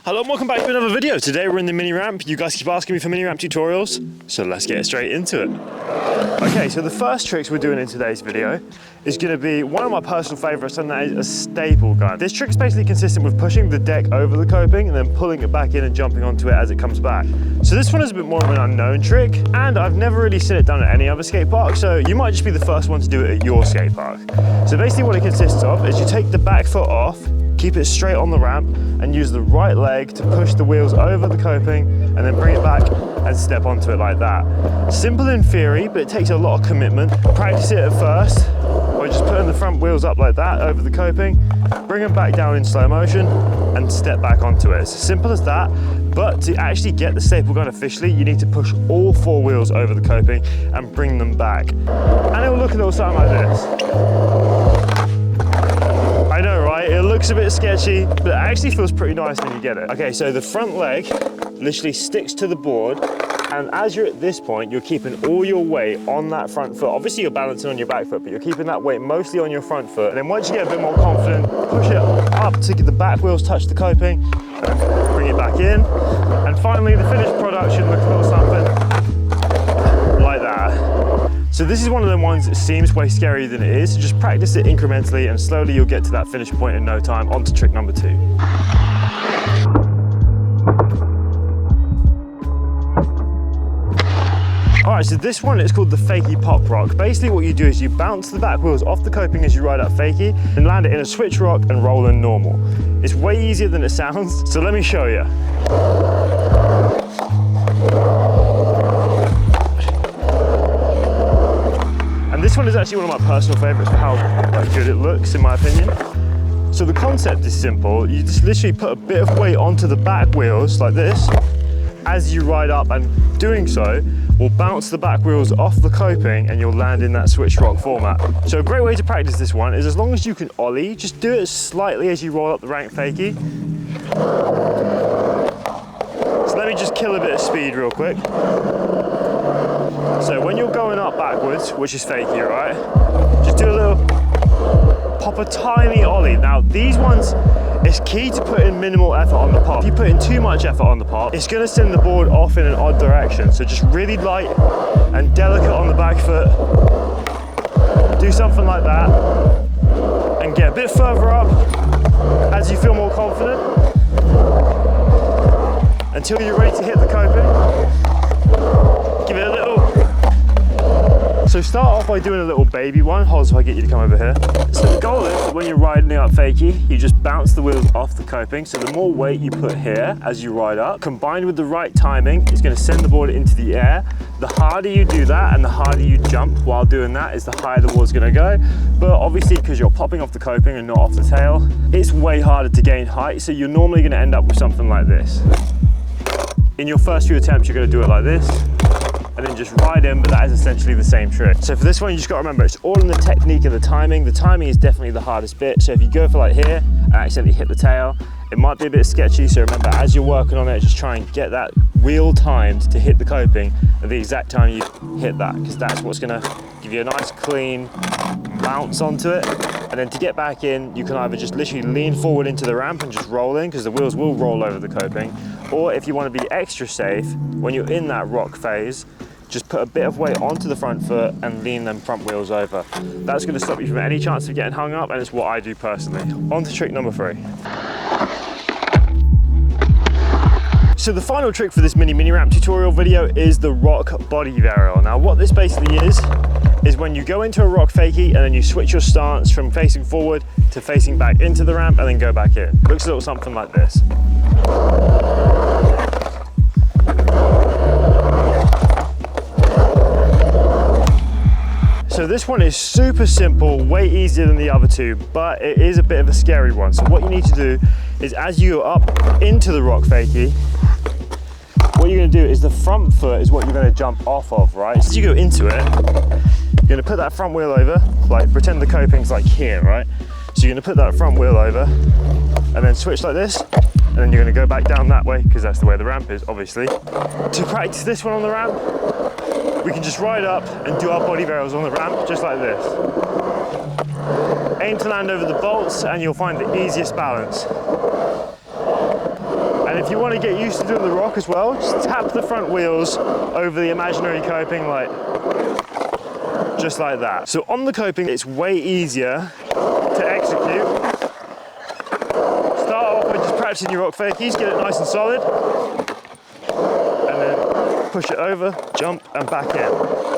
Hello and welcome back to another video. Today we're in the mini ramp. You guys keep asking me for mini ramp tutorials, so let's get straight into it. Okay, so the first tricks we're doing in today's video is going to be one of my personal favorites, and that is a staple gun. This trick is basically consistent with pushing the deck over the coping and then pulling it back in and jumping onto it as it comes back. So this one is a bit more of an unknown trick, and I've never really seen it done at any other skate park, so you might just be the first one to do it at your skate park. So basically what it consists of is you take the back foot off, keep it straight on the ramp, and use the right leg to push the wheels over the coping and then bring it back and step onto it like that. Simple in theory, but it takes a lot of commitment. Practice it at first by just putting the front wheels up like that over the coping, bring them back down in slow motion and step back onto it. It's as simple as that, but to actually get the staple gun officially, you need to push all four wheels over the coping and bring them back. And it will look a little something like this. I know, right? It looks a bit sketchy, but it actually feels pretty nice when you get it. Okay, so the front leg literally sticks to the board, and as you're at this point, you're keeping all your weight on that front foot. Obviously, you're balancing on your back foot, but you're keeping that weight mostly on your front foot. And then once you get a bit more confident, push it up to get the back wheels touch the coping, and bring it back in. And finally, the finished product should look a little something like that. So this is one of the ones that seems way scarier than it is. So just practice it incrementally and slowly you'll get to that finish point in no time. On to trick number 2. Alright, so this one is called the Fakie Pop Rock. Basically what you do is you bounce the back wheels off the coping as you ride up Fakie and land it in a switch rock and roll in normal. It's way easier than it sounds, so let me show you. This one is actually one of my personal favorites for how good it looks, in my opinion. So the concept is simple. You just literally put a bit of weight onto the back wheels like this as you ride up, and doing so will bounce the back wheels off the coping and you'll land in that switch rock format. So a great way to practice this one is, as long as you can ollie, just do it slightly as you roll up the rank Fakie. So let me just kill a bit of speed real quick. So when you're going up backwards, which is Fakie, right? Just do a little, pop a tiny ollie. Now these ones, it's key to put in minimal effort on the pop. If you put in too much effort on the pop, it's gonna send the board off in an odd direction. So just really light and delicate on the back foot. Do something like that and get a bit further up as you feel more confident until you're ready to hit the coping. Give it a little. So start off by doing a little baby one. Hold so I get you to come over here. So the goal is, when you're riding up Fakie, you just bounce the wheels off the coping. So the more weight you put here as you ride up, combined with the right timing, is going to send the board into the air. The harder you do that and the harder you jump while doing that is the higher the board's going to go. But obviously, because you're popping off the coping and not off the tail, it's way harder to gain height. So you're normally going to end up with something like this. In your first few attempts, you're going to do it like this, and then just ride in, but that is essentially the same trick. So for this one, you just got to remember, it's all in the technique of the timing. The timing is definitely the hardest bit. So if you go for like here and accidentally hit the tail, it might be a bit sketchy. So remember, as you're working on it, just try and get that wheel timed to hit the coping at the exact time you hit that, because that's what's going to give you a nice clean bounce onto it. And then to get back in, you can either just literally lean forward into the ramp and just roll in, because the wheels will roll over the coping. Or if you want to be extra safe, when you're in that rock phase, just put a bit of weight onto the front foot and lean them front wheels over. That's going to stop you from any chance of getting hung up, and it's what I do personally. On to trick number 3. So the final trick for this mini ramp tutorial video is the rock body varial. Now what this basically is when you go into a rock Fakie and then you switch your stance from facing forward to facing back into the ramp and then go back in. Looks a little something like this. So this one is super simple, way easier than the other two, but it is a bit of a scary one. So what you need to do is, as you go up into the rock Fakie, what you're going to do is the front foot is what you're going to jump off of, right? So as you go into it, you're going to put that front wheel over, like pretend the coping's like here, right? So you're going to put that front wheel over and then switch like this, and then you're going to go back down that way, because that's the way the ramp is, obviously. To practice this one on the ramp, we can just ride up and do our body varials on the ramp, just like this. Aim to land over the bolts and you'll find the easiest balance. And if you want to get used to doing the rock as well, just tap the front wheels over the imaginary coping, like just like that. So on the coping, it's way easier to execute. Start off by just practicing your rock fakies, get it nice and solid, and then push it over, jump, and back in.